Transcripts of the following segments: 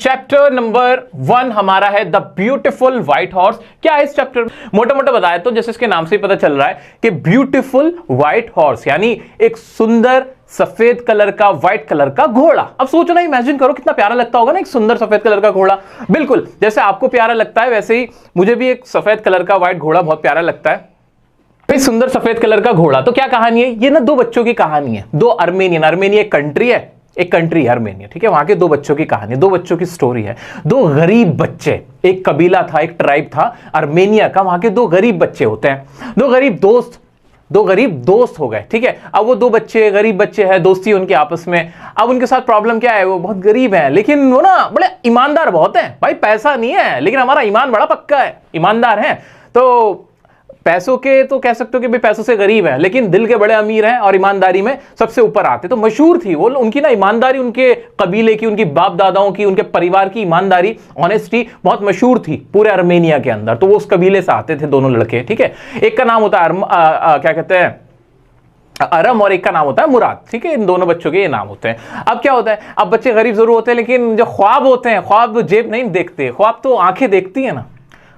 Chapter number 1 हमारा है the beautiful white horse. क्या है इस चैप्टर में? मोटा मोटा बताया तो जैसे इसके नाम से ही पता चल रहा है कि ब्यूटीफुल व्हाइट हॉर्स यानी एक सुंदर सफेद कलर का व्हाइट कलर का घोड़ा। अब सोचो ना, इमेजिन करो कितना प्यारा लगता होगा ना एक सुंदर सफेद कलर का घोड़ा। बिल्कुल जैसे आपको प्यारा लगता है वैसे ही मुझे भी एक सफेद कलर का व्हाइट घोड़ा बहुत प्यारा लगता है। भाई सुंदर सफेद कलर का घोड़ा, तो क्या कहानी है ये? ना दो बच्चों की कहानी है, दो आर्मेनिया एक कंट्री है, एक कंट्री है आर्मेनिया, ठीक है। वहां के दो बच्चों की कहानी, दो बच्चों की स्टोरी है। दो गरीब बच्चे, एक कबीला था, एक ट्राइब था आर्मेनिया का, वहां के दो गरीब बच्चे होते हैं, दो गरीब दोस्त हो गए, ठीक है। अब वो दो बच्चे गरीब बच्चे हैं, दोस्ती उनके आपस में। अब उनके साथ प्रॉब्लम क्या है, वो बहुत गरीब हैं लेकिन वो ना बड़े ईमानदार बहुत हैं। भाई पैसा नहीं है लेकिन हमारा ईमान बड़ा पक्का है, ईमानदार हैं। तो पैसों के तो कह सकते हो कि भाई पैसों से गरीब है लेकिन दिल के बड़े अमीर हैं और ईमानदारी में सबसे ऊपर आते। तो मशहूर थी वो उनकी ना ईमानदारी, उनके कबीले की, उनकी बाप दादाओं की, उनके परिवार की ईमानदारी, ऑनेस्टी बहुत मशहूर थी पूरे आर्मेनिया के अंदर। तो वो उस कबीले से आते थे दोनों लड़के, ठीक है। एक का नाम होता है क्या कहते हैं अरम और एक का नाम होता है मुराद, ठीक है। इन दोनों बच्चों के ये नाम होते हैं। अब क्या होता है, अब बच्चे गरीब जरूर होते हैं लेकिन जो ख्वाब होते हैं, ख्वाब जेब नहीं देखते, ख्वाब तो आंखें देखती है ना,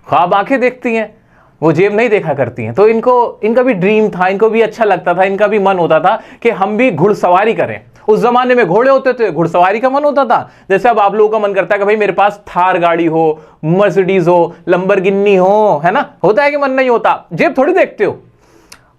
ख्वाब आंखें देखती हैं, वो जेब नहीं देखा करती हैं। तो इनका भी ड्रीम था, इनको भी अच्छा लगता था, इनका भी मन होता था कि हम भी घुड़सवारी करें। उस जमाने में घोड़े होते थे, घुड़सवारी का मन होता था। जैसे अब आप लोगों का मन करता है कि भाई मेरे पास थार गाड़ी हो, मर्सिडीज हो, लंबरगिनी हो, है ना। होता है कि मन नहीं होता, जेब थोड़ी देखते हो।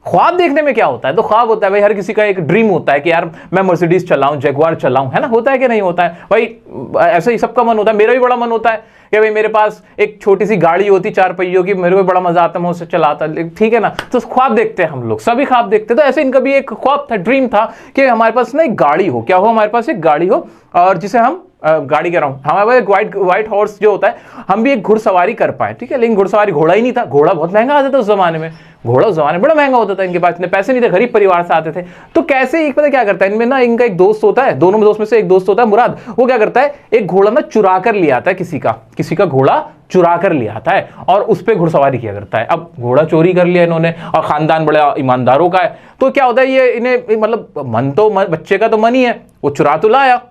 ख्वाब देखने में क्या होता है, तो ख्वाब होता है भाई, हर किसी का एक ड्रीम होता है कि यार मैं मर्सिडीज चलाऊं, जगुआर चलाऊं, है ना। होता है कि नहीं होता है भाई, ऐसे ही सबका मन होता है। मेरा भी बड़ा मन होता है कि भाई मेरे पास एक छोटी सी गाड़ी होती 4 पहियों की, मेरे को बड़ा मजा आता है, मैं उसे चलाता, ठीक है ना। तो ख्वाब देखते हैं हम लोग, सभी ख्वाब देखते। तो ऐसे इनका भी एक ख्वाब था, ड्रीम था कि हमारे पास ना एक गाड़ी हो, क्या हो, हमारे पास एक गाड़ी हो और जिसे हम गाड़ी कह रहा हूं, हमारे पास व्हाइट हॉर्स जो होता है, हम भी एक घुड़सवारी कर पाए, ठीक है। लेकिन घुड़सवारी घोड़ा ही नहीं था, घोड़ा बहुत महंगा आता था उस जमाने में, घोड़ा उस जमाने में बड़ा महंगा होता था, इनके पास इतने पैसे नहीं थे, गरीब परिवार से आते थे। तो कैसे एक पता क्या करता है, इनमें ना इनका एक दोस्त होता है, दोनों दोस्त में से एक दोस्त होता है मुराद। वो क्या करता है, एक घोड़ा ना चुरा कर ले आता है, किसी का घोड़ा चुरा कर ले आता है और उस पर घुड़सवारी किया करता है। अब घोड़ा चोरी कर लिया इन्होंने और खानदान बड़े ईमानदारों का है, तो क्या होता है ये इन्हें मतलब मन तो बच्चे का तो मन ही है, वो चुरा तो लाया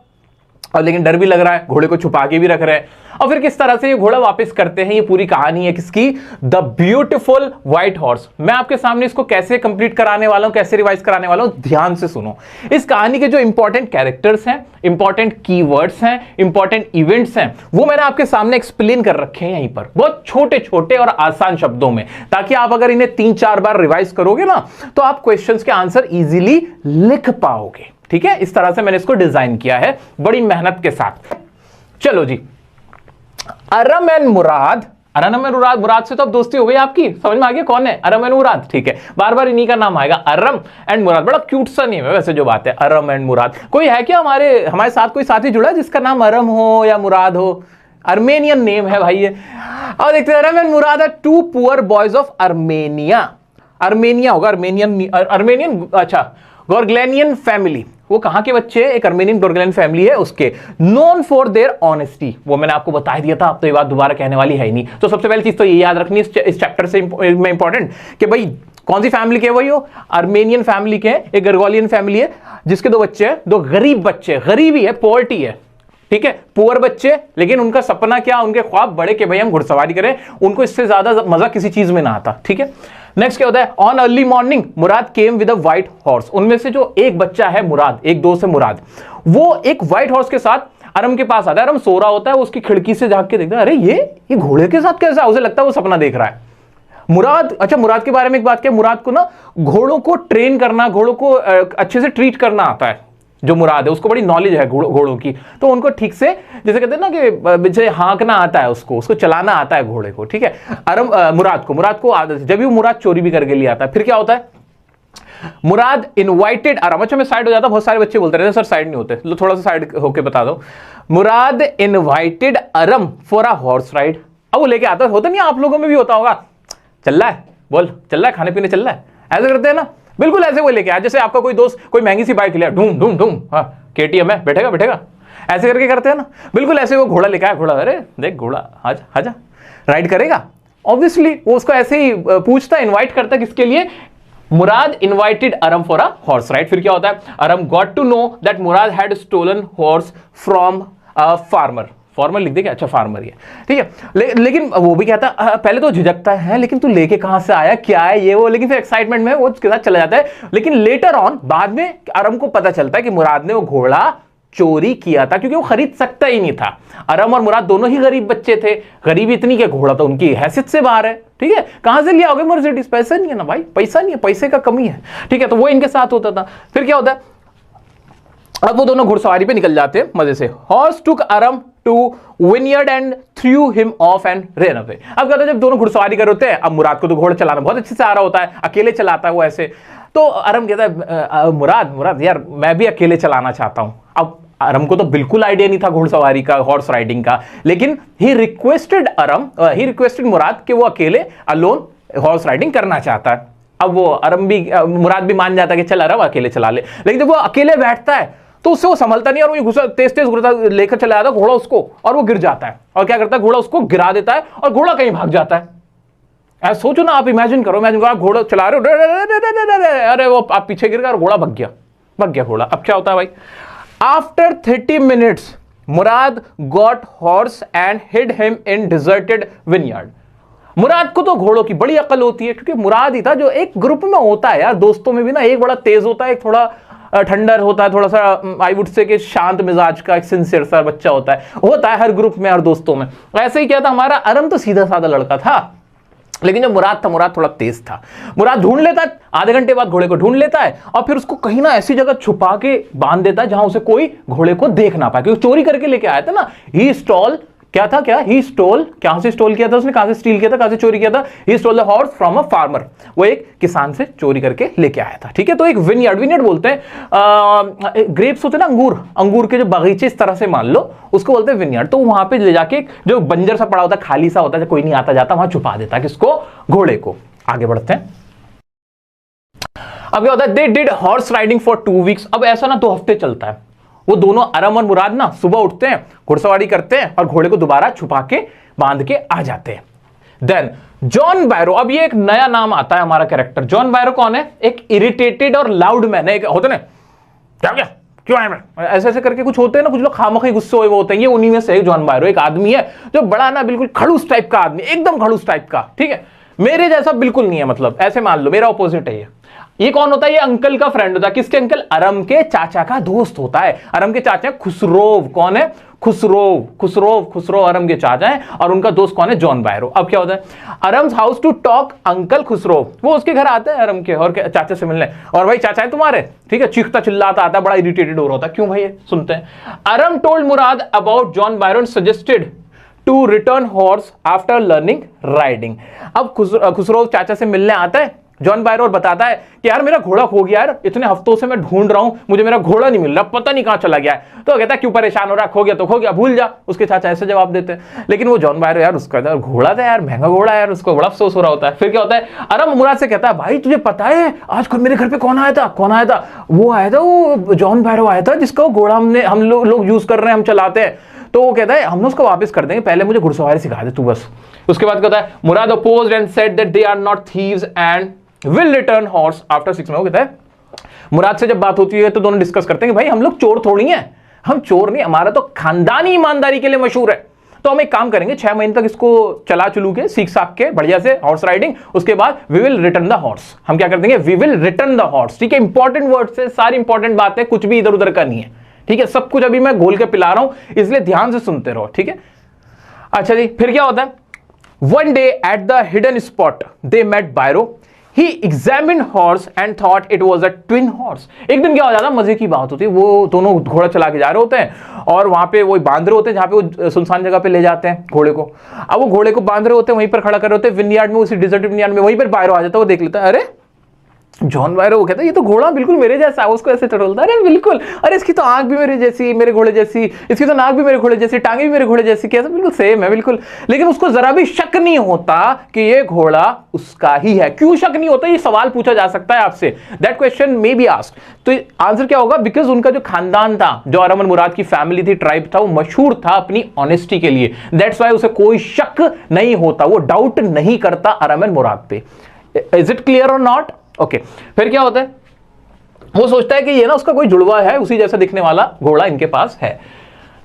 और लेकिन डर भी लग रहा है, घोड़े को छुपा के भी रख रहे हैं। और फिर किस तरह से ये घोड़ा वापस करते हैं, ये पूरी कहानी है किसकी, द ब्यूटीफुल व्हाइट हॉर्स। मैं आपके सामने इसको कैसे कंप्लीट कराने वाला हूं, कैसे रिवाइज कराने वाला हूं, ध्यान से सुनो। इस कहानी के जो इंपॉर्टेंट कैरेक्टर्स हैं, इंपॉर्टेंट कीवर्ड्स हैं, इंपॉर्टेंट इवेंट्स हैं, वो मैंने आपके सामने एक्सप्लेन कर रखे हैं यहीं पर, बहुत छोटे छोटे और आसान शब्दों में, ताकि आप अगर इन्हें 3-4 बार रिवाइज करोगे ना तो आप क्वेश्चंस के आंसर इजीली लिख पाओगे, ठीक है। इस तरह से मैंने इसको डिजाइन किया है बड़ी मेहनत के साथ। चलो जी, अरम एंड मुराद, मुराद से तो अब दोस्ती हो गई आपकी, समझ में आ गया कौन है अरम एंड मुराद, ठीक है। बार बार इन्हीं का नाम आएगा, अरम एंड मुराद। बड़ा क्यूट सा नेम है वैसे जो बात है, अरम एंड मुराद। कोई है क्या हमारे साथ कोई साथी जुड़ा है जिसका नाम अरम हो या मुराद हो? आर्मेनियन नेम है भाई ये। और देखते हैं, Aram and Murad are 2 poor boys of Armenia. Armenia होगा, आर्मेनियन अच्छा गोरग्लेनियन फैमिली। वो कहां के बच्चे हैं? एक आर्मेनियन गोरग्लेनियन फैमिली है उसके। नोन फॉर देयर ऑनेस्टी, वो मैंने आपको बता दिया था, अब तो ये बात दोबारा कहने वाली है ही नहीं। तो सबसे पहली चीज तो ये याद रखनी इस चैप्टर से में इंपॉर्टेंट कि भाई कौन सी फैमिली के, वही हो आर्मेनियन फैमिली के, एक गोरग्लेनियन फैमिली है जिसके 2 बच्चे हैं, 2 गरीब बच्चे, गरीबी है, पॉवर्टी है, ठीक है, पुअर बच्चे। लेकिन उनका सपना क्या, उनके ख्वाब बड़े कि भाई हम घुड़सवारी करें, उनको इससे ज्यादा मजा किसी चीज में ना आता, ठीक है। नेक्स्ट क्या होता है, on early morning Murad came with a white horse. उनमें से जो एक बच्चा है मुराद, एक दोस्त है मुराद, वो एक व्हाइट हॉर्स के साथ अरम के पास आता है। अरम सो रहा होता है, वो उसकी खिड़की से झांक के देखता है, अरे ये घोड़े के साथ कैसा, उसे लगता है वो सपना देख रहा है। मुराद, अच्छा मुराद के बारे में एक बात क्या, मुराद को ना घोड़ों को ट्रेन करना, घोड़ों को अच्छे से ट्रीट करना आता है। जो मुराद है उसको बड़ी नॉलेज है घोड़ों की, तो उनको ठीक से, जैसे कहते हैं ना कि जैसे हाँकना आता है, उसको चलाना आता है घोड़े को, ठीक है। मुराद को आदत है, जब भी मुराद चोरी भी करके लिए आता है। फिर क्या होता है, मुराद इनवाइटेड अरम, अच्छा मैं साइड हो जाता, बहुत सारे बच्चे बोलते रहते हैं सर साइड नहीं होते, लो थोड़ा सा साइड होके बता दो। Murad invited Aram for a horse ride. अब वो लेके आता, होता नहीं आप लोगों में भी होता होगा, चल रहा है, बोल चल रहा है, खाने पीने चल रहा है, ऐसे करते हैं ना, बिल्कुल ऐसे वो लेके आया। जैसे आपका कोई दोस्त कोई महंगी सी बाइक लिया, ढूम ढूम ढूम, हाँ KTM है, बैठेगा, ऐसे करके करते हैं ना, बिल्कुल ऐसे वो घोड़ा लेके आया। घोड़ा, अरे देख घोड़ा, आजा राइड करेगा। ऑब्वियसली वो उसको ऐसे ही पूछता, इनवाइट करता, किसके लिए, Murad invited Aram for a horse ride. फिर क्या होता है, Aram got to know that Murad had stolen horse from a farmer. Farmer लिख दे कि अच्छा फार्मर ही है, ठीक है। लेकिन वो भी कहता पहले तो झिझकता है, लेकिन तू लेके कहां से आया, क्या है ये वो, लेकिन फिर एक्साइटमेंट में वो उसके साथ चला जाता है। लेकिन लेटर ऑन बाद में अरम को पता चलता है कि मुराद ने वो घोड़ा चोरी किया था, क्योंकि वो खरीद सकता ही नहीं था। अरम और मुराद दोनों ही गरीब बच्चे थे, गरीब इतनी के घोड़ा तो उनकी हैसियत से बाहर है, ठीक है। कहां से लिया होगे मर्सिडीज, पैसा नहीं है ना भाई, पैसा नहीं है, पैसे का कमी है, ठीक है। तो वो इनके साथ होता था। फिर क्या होता है, अब वो दोनों घुड़सवारी पे निकल जाते हैं मजे से। Horse took a ram to vineyard and threw him off and run away. अब कहते हैं जब दोनों घुड़सवारी कर होते हैं, अब मुराद को तो घोड़ा चलाना बहुत अच्छे से आ रहा होता है, अकेले चलाता है वो ऐसे। तो अरम कहता है मुराद यार मैं भी अकेले चलाना चाहता हूं। अब अरम को तो बिल्कुल आइडिया नहीं था घुड़सवारी का, हॉर्स राइडिंग का, लेकिन ही रिक्वेस्टेड मुराद कि वो अकेले अलोन हॉर्स राइडिंग करना चाहता है। अब वो मुराद भी मान जाता है कि चल अरम अकेले चला ले। लेकिन जब वो अकेले बैठता है तो उससे वो संभलता नहीं, और वो तेज तेज घुड़ता लेकर चला जाता घोड़ा उसको, और वो गिर जाता है। और क्या करता है, घोड़ा उसको गिरा देता है और घोड़ा कहीं भाग जाता है। सोचो ना, आप इमेजिन करो आप घोड़ा चला रहे हो, अरे वो आप पीछे गिर गया और घोड़ा भाग गया घोड़ा। अब क्या होता है भाई, after 30 minutes Murad got horse and hid him in deserted vineyard. मुराद को तो घोड़ों की बड़ी अकल होती है, क्योंकि मुराद ही था जो एक ग्रुप में होता है यार, दोस्तों में भी ना, एक बड़ा तेज होता है, एक थोड़ा ठंडर होता है, थोड़ा सा आई वुड से कि शांत मिजाज का, एक सिंसियर सा बच्चा होता है हर ग्रुप में, हर दोस्तों में। ऐसे ही क्या था, हमारा अरम तो सीधा साधा लड़का था, लेकिन जो मुराद था, मुराद थोड़ा तेज था। मुराद ढूंढ लेता है, आधे घंटे बाद घोड़े को ढूंढ लेता है और फिर उसको कहीं ना ऐसी जगह छुपा के बांध देता है जहां उसे कोई घोड़े को देख ना पाए, क्योंकि चोरी करके लेके आया था ना। ही स्टॉल ही स्टोल, कहां से स्टोल किया था उसने, कहां से स्टील किया था, कहां से चोरी किया था, he stole the horse from a farmer. वो एक किसान से चोरी करके लेके आया था, ठीक है। तो एक विनयार्ड बोलते हैं, ग्रेप्स होते हैं ना, अंगूर के जो बगीचे इस तरह से मान लो, उसको बोलते हैं विनयार्ड। तो वहां पे ले जाके जो बंजर सा पड़ा होता है, खाली सा होता है, कोई नहीं आता जाता, वहां छुपा देता है किसको, घोड़े को। आगे बढ़ते हैं। अब क्या होता है, they did horse riding for 2 weeks. अब ऐसा ना 2 हफ्ते चलता है। वो दोनों अरम और मुराद ना सुबह उठते हैं, घुड़सवारी करते हैं और घोड़े को दोबारा छुपा के बांध के आ जाते हैं। देन जॉन बैरो, अब ये एक नया नाम आता है हमारा कैरेक्टर। जॉन बैरो कौन है, एक इरिटेटेड और लाउड मैन है, एक होते ना क्या क्यों आए, ऐसे ऐसे करके कुछ होते हैं ना, कुछ लोग खामोखे गुस्से हुए होते हैं, ये उन्हीं में से एक जॉन बैरो एक आदमी है जो बड़ा ना बिल्कुल खड़ूस टाइप का आदमी, एकदम खड़ूस टाइप का, ठीक है। मेरे जैसा बिल्कुल नहीं है, मतलब ऐसे मान लो मेरा ऑपोजिट है ये कौन होता है, ये अंकल का फ्रेंड होता है। किसके अंकल, अरम के चाचा का दोस्त होता है। अरम के चाचा खुसरोव, कौन है, खुसरो अरम के चाचा है, और उनका दोस्त कौन है, जॉन बैरो। अब क्या होता है, Aram's house to talk uncle Khosrove, वो उसके घर आता है अरम के और चाचा से मिलने, और भाई चाचा है तुम्हारे, ठीक है, चीखता चिल्लाता आता है, बड़ा इरिटेटेड हो रहा होता है, क्यों भाई, सुनते हैं। Aram told Murad about John Byro and suggested to return horse after learning riding. अब खुसरो चाचा से मिलने आता है जॉन बैरो और बताता है कि यार मेरा घोड़ा खो गया यार, इतने हफ्तों से मैं ढूंढ रहा हूं, मुझे मेरा घोड़ा नहीं मिल रहा, पता नहीं कहाँ चला गया है। तो कहता है क्यों परेशान हो रहा, खो गया तो खो गया, भूल जा, उसके चाचा ऐसे जवाब देते हैं। लेकिन वो जॉन बैरो यार, उसका घोड़ा था यार, महंगा घोड़ा यार, उसको बड़ा अफसोस हो रहा होता है। फिर क्या होता है, अरम मुराद से कहता है भाई तुझे पता है आज मेरे घर पे कौन आया था, वो आया था, वो जॉन बैरो आया था जिसका घोड़ा हम लोग यूज कर रहे हैं, हम चलाते हैं। तो वो कहता है हम उसको वापस कर देंगे, पहले मुझे घुड़सवारी सिखा दे तू बस। उसके बाद कहता है Murad opposed and said that they are not thieves and will return horse after 6 months. कहता है मुराद से जब बात होती है तो दोनों डिस्कस करते हैं कि भाई हम लोग चोर थोड़ी हैं, हम चोर नहीं, हमारा तो खानदानी ईमानदारी के लिए मशहूर है। तो हम एक काम करेंगे, 6 महीने तक इसको चला चलू के सीख साख के बढ़िया से हॉर्स राइडिंग, उसके बाद we will return the horse. हम क्या कर देंगे, we will return the horse, ठीक है। इंपॉर्टेंट वर्ड से सारी इंपॉर्टेंट बातें, कुछ भी इधर उधर का नहीं है, ठीक है। सब कुछ अभी मैं घोल के पिला रहा हूं, इसलिए ध्यान से सुनते रहो, ठीक है। अच्छा जी, फिर क्या होता है, one day at the hidden spot they met Barrow, he examined horse and thought it was a twin horse। एक दिन क्या हो जाता है, मजे की बात होती है, वो दोनों घोड़ा चला के जा रहे होते हैं और वहां पे वो बांध रहे होते हैं जहां पे वो सुनसान जगह पे ले जाते हैं घोड़े को। अब वो घोड़े को बांध रहे होते हैं, वहीं पर खड़ा कर रहे होते हैं विनयार्ड में, उसी डिजर्ट विनयार्ड में। वहीं पर बैरो आ जाता है, वो देख लेता है, अरे जॉन बैरो, वो कहता है ये तो घोड़ा बिल्कुल मेरे जैसा है, उसको ऐसे टटोलता है, अरे बिल्कुल, अरे इसकी तो आंख भी मेरे जैसी, मेरे घोड़े जैसी, इसकी तो नाक भी मेरे घोड़े जैसी, टांगे भी मेरे घोड़े जैसी, कैसा बिल्कुल सेम है बिल्कुल। लेकिन उसको जरा भी शक नहीं होता कि ये घोड़ा उसका ही है। क्यों शक नहीं होता, ये सवाल पूछा जा सकता है आपसे, that question may be asked. तो आंसर क्या होगा, बिकॉज उनका जो खानदान था, जो अरम और मुराद की फैमिली थी, ट्राइब था, वो मशहूर था अपनी ऑनेस्टी के लिए, दैट्स वाई उसे कोई शक नहीं होता, वो डाउट नहीं करता अरम और मुराद पे। इज इट क्लियर और नॉट, ओके। फिर क्या होता है, वो सोचता है कि ये ना उसका कोई जुड़वा है, उसी जैसा दिखने वाला घोड़ा इनके पास है।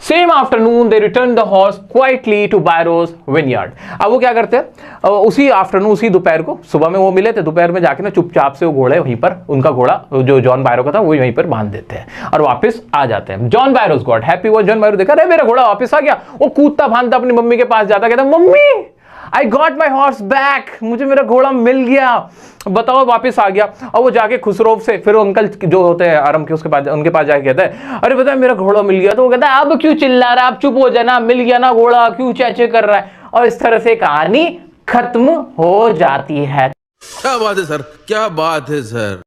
Same afternoon they return the horse quietly to Byro's vineyard. अब वो क्या करते हैं, उसी आफ्टरनून, उसी दोपहर को, सुबह में वो मिले थे, दोपहर में जाके ना चुपचाप से वो घोड़े वहीं पर, उनका घोड़ा जो जॉन बायरो का था वो वहीं पर बांध देते हैं और वापस आ जाते हैं। John Byro's got happy. वो जॉन बायरो देखा, अरे मेरा घोड़ा वापस आ गया, वो कूदता भागता अपनी मम्मी के पास जाता, कहता mummy I got my horse back, मुझे मेरा घोड़ा मिल गया, बताओ वापस आ गया। और वो जाके खुसरो से, फिर वो अंकल जो होते हैं आराम के, उसके पास, उनके पास जाके कहता है, अरे पता है मेरा घोड़ा मिल गया। तो वो कहता है अब क्यों चिल्ला रहा, आप चुप हो जाना, मिल गया ना घोड़ा, क्यों चेचे कर रहा है। और इस तरह से कहानी खत्म हो जाती है। क्या बात है सर, क्या बात है सर।